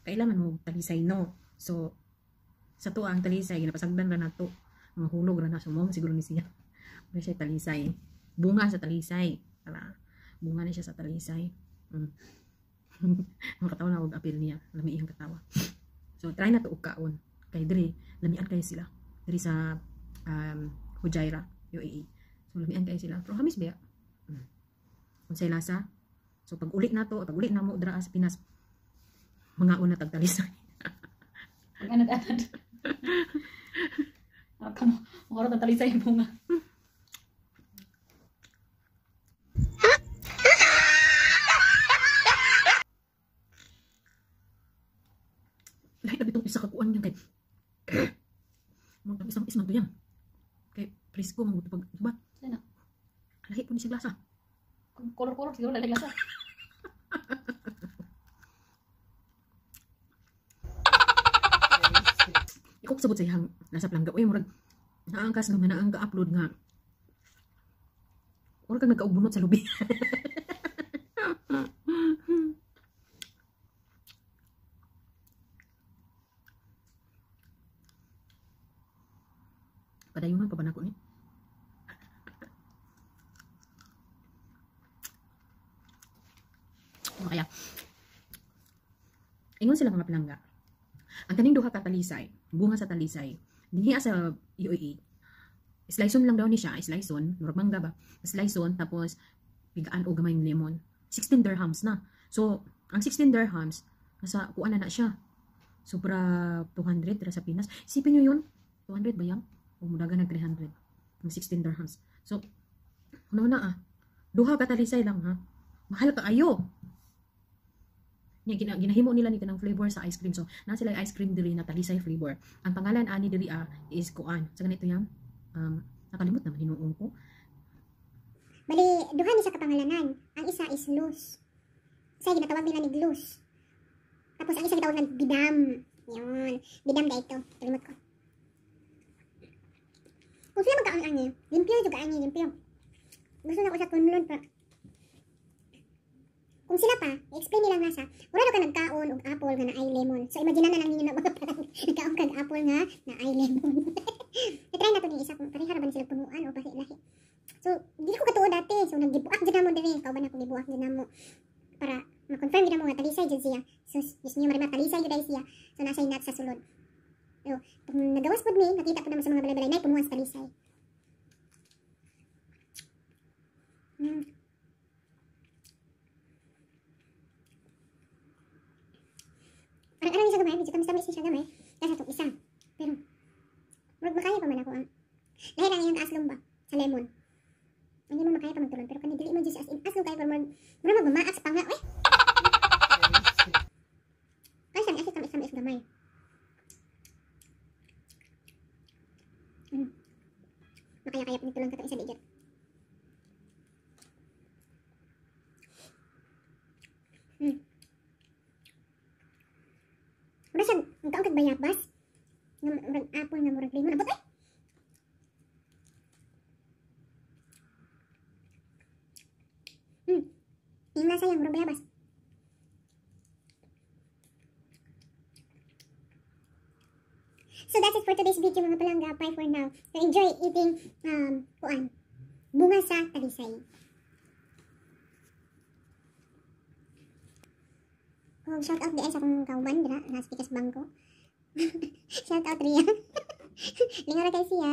kailangan mo talisay no. So sa to ang talisay ginapasagdan ra nato. Mga hulog ra na sumom siguro ni siya. Wala siya talisay. Bunga sa talisay. Para bunga na siya sa talisay. Ang katawa na og apil niya, lami ang katawa. So try na to og kaon. Kay diri lamian kay sila. Diri sa Hujaira, UAE. So lamian kay sila. Pero hamis biya. Unsay lasa? So pag ulit na to, pag ulit na mo dira sa Pinas, mga una tagtalisay. Anad-anad. Kamu, mukha rin talisay yung bunga. Lahat na bitong isa kakuan niya kay mga isang isang to yan. Kay presko mga pag subat. Sana. Lahi po ni siya lasa. Kolor-kolor siguro lalagay lasa. Ikaw sabot sa ihang nasa plangga. Uy, murag naangkas naman na ang ka-upload nga. Murag kang nagkaugbunot sa lubi. Padayunan pa ba nako ni? Kaya, ingon sila mga palangga. Ang kaning duha ka talisay, bunga sa talisay, dinhi sa UAE. Sliceon lang daw ni siya, sliceon, murag mangga ba? Sliceon tapos pigaan og gamay lemon. 16 dirhams na. So, ang 16 dirhams nasa kuan na siya. Sobra 200 ra sa Pinas. Isipin niyo yun, 200 ba yan? O mudaga nag 300. Ang 16 dirhams. So, ano na duha ka talisay lang ha. Mahal ka ayo. Ginahimo nila ni kanang flavor sa ice cream. So, na sila ice cream diri na talisay flavor. Ang pangalan ani diri is kuan. Sa ganito yan. Nakalimot naman hinuong ko. Bali, duha ni sa kapangalanan. Ang isa is loose. Sa ginatawag nila ni loose. Tapos ang isa gitawag ng bidam. Yun. Bidam da ito. Kalimot ko. Kung sila magkaan niya, limpyo juga ani, limpyo. Gusto na ko sa kunlon pa. Kung sila pa, i-explain nilang nasa, wala ka nagkaon og apple nga na ay lemon. So imagine na lang ninyo na mga parang nagkaon kag apple nga na ay lemon. I-try na to ni isa kung parehara ba sila punuan o lahi. So, di ko katuo dati. So naggibuak jud namo diri, kauban ako gibuak jud namo para ma-confirm jud namo nga talisay jud siya. So gusto niyo marimat talisay jud siya. So nasa nat sa sulod. So, pag nagawas pod mi, nakita po naman sa mga balay-balay na punuan sa talisay. Parang siya gamay, medyo tamis-tamis siya gamay. Kaya sa itong isa. Pero, makaya pa man ako ang lahi lang yung aslong ba? Sa lemon. Hindi mo makaya pa magtulon. Pero kanidili mo just as in aslong kayo. Pero mura magmamaak sa panga. Uy! Kaya siya, kasi tamis-tamis gamay. Makaya-kaya pa nagtulon ka itong isa digit. Mura siya, magkaong kag bayabas. Murag apple nga murag lemon. Abot ay! Yung nasa yung murag bayabas. So that's it for today's video mga palangga. Bye for now. So enjoy eating bunga sa talisay. Oh, shout out din sa akong kauban dira na speakers bangko. Shout out Ria. Lingaw kay siya.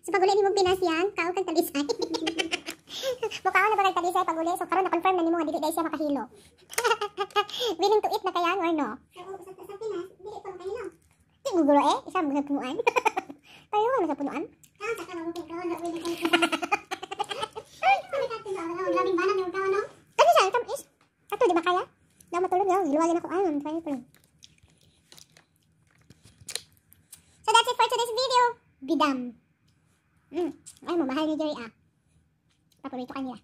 So pag uli ni mo Pinas yan, kao kag talisay. Mukha na ba kag talisay pag uli? So karon na confirm na nimo nga dili dai siya makahilo. Willing to eat na kaya or no? Sa Pinas, dili pa makahilo. Di gugulo isa mo sa punuan. Tayo ano sa punuan? Kaon sa kanang mo kaon na uli kay. Ay, kami ka tinawag. Labing banag yung kaon no? Ano siya? Tamis. Ato di ba kaya? Na matulog na, hiluwagin ako ayon. Try ko lang. So that's it for today's video. Bidam. Ay mo, mahal ni Jerry Paborito kanila.